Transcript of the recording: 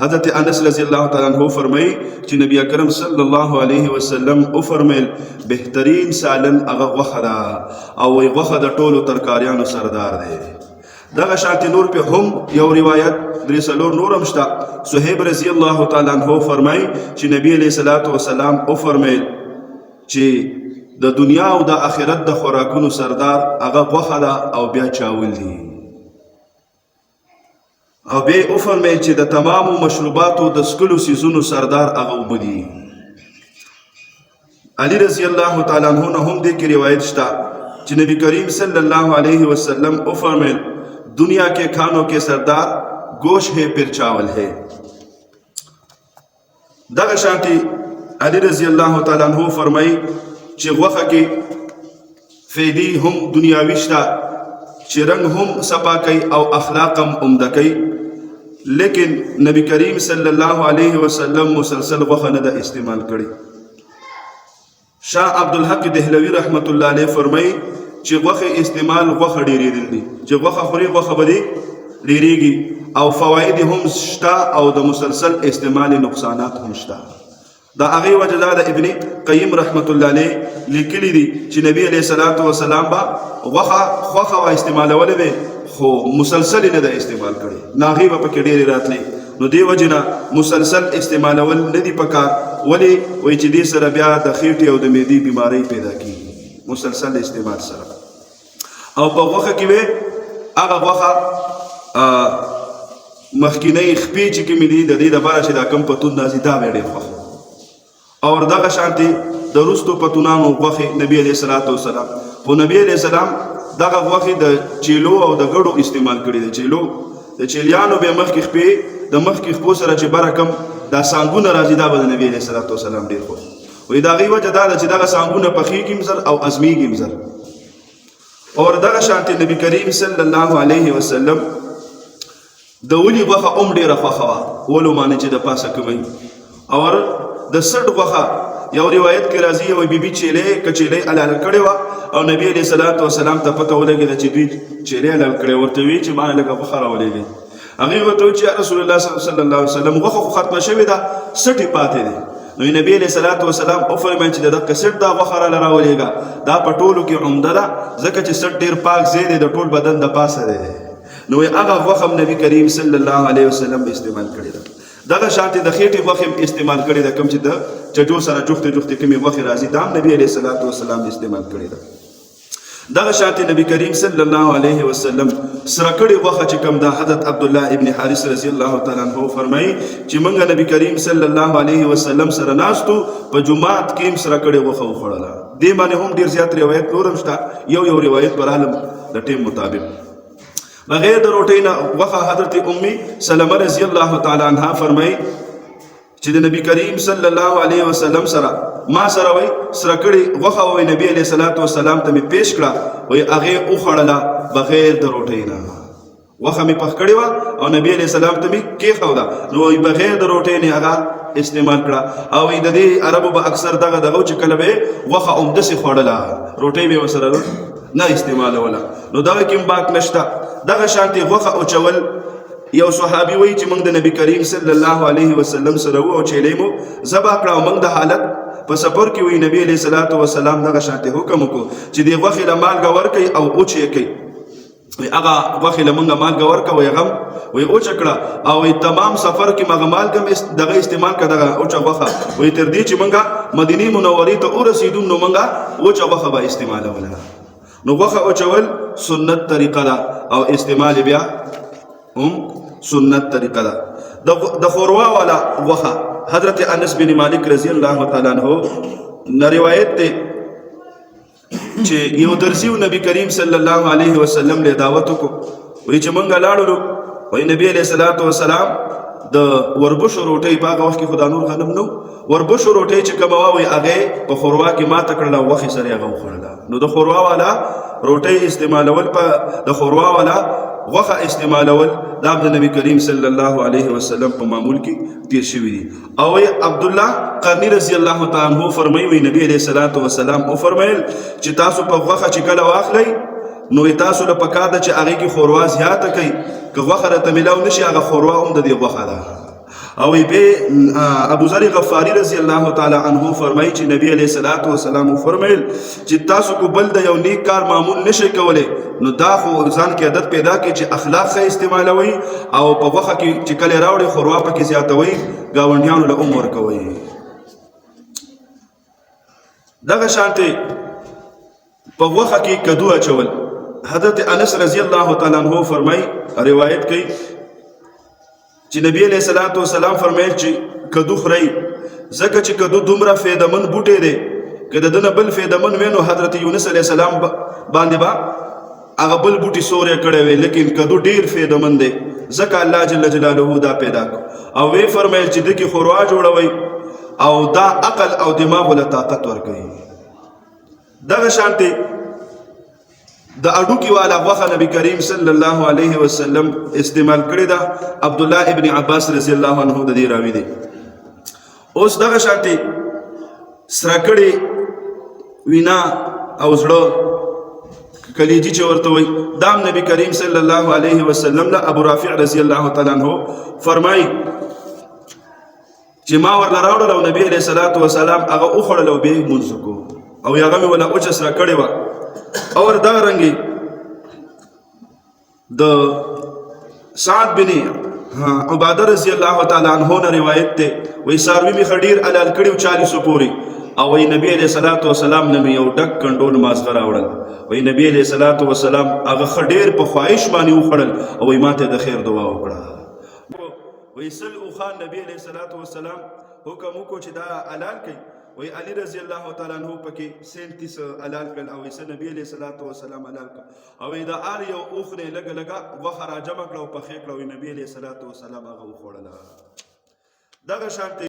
حضرت انس رضی اللہ تعالیٰ عنہ فرمائی چې نبی اکرم صلی الله علیه وسلم او فرمایل بهترین سالن هغه غوښه ده او وی غوښه د ټولو ترکاریانو سردار دی. دغه شانتي نور په هم یو روایت درې څلور نور هم شته. صہیب رضی الله تعالی عنہ فرمایي چې نبی علیہ الصلوۃ والسلام او فرمایل چې د دنیا او د آخرت د خوراکونو سردار هغه غوښه ده او بیا چاول دي. او بیا او فرمایل چې د تمامو مشروباتو د سکلو سیزونو سردار هغه اوبه دي. علی رضی الله تعالی عنہ نه هم دې کې روایت شته چې نبی کریم صلی الله علیه وسلم او فرمایل دنیا کے کھانوں کے سردار گوشت ہے پھر چاول ہے. دغه شانتی علی رضی الله تعالی عنہ فرمائی چې غوښه کې فیدی هم دنیاوی شته چې رنگ هم صفا کوي او اخلاق هم عمده کوي، لیکن نبی کریم صلی الله علیه وسلم مسلسل غوښه نه ده استعمال کړي. شاہ عبدالحق دهلوی رحمت الله علیه فرمائی چې غوښه استعمال غوښه ډېرېدل دي، چې غوښه خوري غوښه به دې ډېرېږي او فواید هم شته او د مسلسل استعمال نقصانات هم شته. دا هغې وجه دا د ابن قیم رحمت الله علیه لیکلي دي چې نبی علیه الصلاة وسلام به غوښه خوښه وه استعمالولی به خو مسلسل نه ده استعمال کړې، ناغې به پکې ډېرې راتلې. نو دې وجې نه مسلسل استعمالول نه دي پکار. ولې وایي چې دې سره بیا د خېټې او د معدې بیمارۍ پیدا کېږي مسلسل استعمال سره. او په غوښه کې به هغه غوښه مخکینۍ خپې چې کومې دي د دې دپاره چې دا کوم پتون راځي دا به ډېر خوښ او دغه شانتې د وروستو پتونانو غوښې نبي علیه الصلاة وسلام خو نبي علیه السلام دغه غوښې د چیلو او د ګډو استعمال کړي دي. چیلو د چیلیانو به مخکې خپې د مخکې خپو سره چې بره کم دا سانګونه راځي دا به د نبي علیه الصلاة وسلام ډېر خوښ وایي. د هغې وجه دا ده چې دغه سانګونه پخېږي هم زر او ازمیږي هم زر. اور دغه شانتې نبی کریم صلی الله علیه وسلم د ولي غوښه هم ډېره خوښه وه، ولو معنی چې د پاسه کوي. اور د سټ غوښه یو روایت کې راځي یوه بیبي چیلۍ که چیلۍ حلاله کړې وه او نبي علیه صلات وسلام ته پته ولګېده چې دوی چیلۍ حلال کړې، ورته ویې چې ما نه لږه غوښه راولېږئ. هغې ورته ویل چې یا رسول الله صلی الله علیه وسلم غوښه خو ختمه شوې ده سټ یې پاتې دی. نو نبی علیه صلات وسلام وفرمایل چې دغه سټ دا غوښه راله راولېږه دا په ټولو کې عمده ده ځکه چې سټ ډېر پاک ځای دی د ټول بدن د پاسه دی. نو هغه غوښه هم نبي کریم صلی الله علیه وسلم استعمال کړې ده. دغه شانتې د خېټې غوښې هم استعمال کړې ده، کوم چې د چټو سره جوختې جوختې کومې غوښې راځي دا هم نبي علیه صلات وسلام استعمال کړې ده. دغه شانتې نبی کریم صلی الله علیه وسلم سره کړې غوښه چې کوم ده حضرت عبدالله ابن حارث رضی الله تعالی عنه فرمایي چې موږ نبی کریم صلی الله علیه وسلم سره ناستو په جماعت کې هم سره کړې غوښه وخوړله. دې باندې هم ډېر زیات روایت نور هم شته، یو روایت برالم د ټیم مطابق. بغیر د روټۍ نه غوښه حضرت ام سلمه رضی الله تعالی عنها فرمایي چې د نبی کریم صلی الله علیه وسلم سره ما سره وای سره کړې غوښه وای نبی علیه صلات وسلام ته مې پیش کړه وای هغې وخوړله بغیر د روټۍ نه. غوښه مې پخ کړې وه او نبی علیه السلام ته مې کېښوده نو وای بغیر د روټۍ نه هغه استعمال کړه. او د دې عربو به اکثر دغه چې کله به یې غوښه همداسې خوړله روټۍ به یې ورسره نه استعمالوله. نو دغه کې هم باک نشته. دغه شانتې غوښه اچول یو صحابي وایي چې موږ د نبی کریم صلی الله علیه وسلم سره وو او چیلۍ مو ذبح کړه او موږ د حالت په سفر کې وایي نبی علیه صلات وسلام دغه شانتې حکم وکړو چې دې غوښې له مالګه ورکوي او اوچ یې کوي. وایي هغه غوښې له موږ مالګه ورکړه وایي هغه وایي اوچه کړه او وایي تمام سفر کې مغه مالګه دغه استعمال کړه دغه اوچه غوښه وایي تر دې چې موږ مدینې منورې ته ورسېدو نو موږ اوچه غوښه به استعمالوله. نو غوښه اوچول سنت طریقه ده او استعمال بیا هم سنت طریقه ده. د خوروا والا غوښه حضرت انس بن مالک رضی الله تعالی عنہ نه روایت دی چې یو درسیو نبی کریم صلی الله علیه وسلم له دعوت وکړو وایي چې موږ لاړو وایي نبی علیه الصلاة وسلام د وربشو روټۍ په هغه وخت کې خو دا نور غنم نو وربشو روټۍ چې کومه وه وایي هغې په خوروا کې ماته کړله او غوښې سره یې هغه وخوړله. نو د خوروا والا روټۍ استعمالول په د خوروا والا غوښه استعمالول دا د نبی کریم صلی الله علیه وسلم په معمول کې تیر شوي دي. او وایي عبدالله قرني رضی الله تعالی عنه فرمایي وایي نبی علیه صلات وسلام وفرمیل چې تاسو په غوښه چې کله واخلئ نو تاسو له پکار ده چې هغې کې خوروا زیاته کوئ. که غوښه راته میلاو نشي هغه خوروا هم د دې غوښه ده او به ابو ذر غفاری رضی الله تعالی عنہ فرمایي چې نبی علیہ الصلوۃ والسلام فرمایل چې تاسو کو بل د یو نیک کار معمول نشئ کولای نو دا خو ځان کې عادت پیدا کړي چې اخلاق ښه استعمالوي او په وخت کې چې کله راوړي خوروا پکې زیاتوي گاونډیانو له عمر کوي. دغه شانته په وخت کې کدو اچول حضرت انس رضی الله تعالی عنہ فرمایي روایت کوي چې نبی علیہ الصلوۃ والسلام فرمایل چې کدو خوري زکه چې کدو دومره فایدمن بوټی دی کله دنه بل فایدمن وینو حضرت یونس علیہ السلام باندې با هغه بل بوټی سورې کړی وی لیکن کدو ډیر فایدمن دی زکه الله جل جلاله دا پیدا او وی فرمایل چې دغه خوروا جوړوي او دا عقل او دماغ له طاقت ورکوي. دغه شانته د اډوکی والا وخه نبی کریم صلی الله علیه وسلم استعمال کړی دا عبد الله ابن عباس رضی الله عنه د دې راوی دی. اوس دغه شانتي سرکړی وینا او زړه کلیجی چې ورته وي دام نبی کریم صلی الله علیه وسلم له ابو رافع رضی الله تعالی عنہ فرمای چې ما ورته راوړل او نبی علیہ الصلوۃ والسلام هغه اوخړل او به منځ کو او هغه مې ولا اوچ سره کړی و اور دا رنگی د سعد بن عباده رضی الله تعالی عنہ نے روایت ته وی ساروی می خډیر علال کړیو 40 پوری او وی نبی علیہ الصلوۃ والسلام نبی یو ډک کنټرول مازغه راوړل وی نبی علیہ الصلوۃ والسلام هغه خډیر په خواهش باندې وخړل او وی ماته د خیر دعا وکړه وی سل او خان نبی علیہ الصلوۃ والسلام حکم کو چې دا علال کړي وی علی رضی الله تعالی عنہ پکې 37 علال کړ او وی نبی علیہ الصلوۃ والسلام علال کړ او دا ار یو اوخره لګ لګ وخرا جمع کړو په خې کړو نبی علیہ الصلوۃ والسلام هغه وخوړل. دغه شانت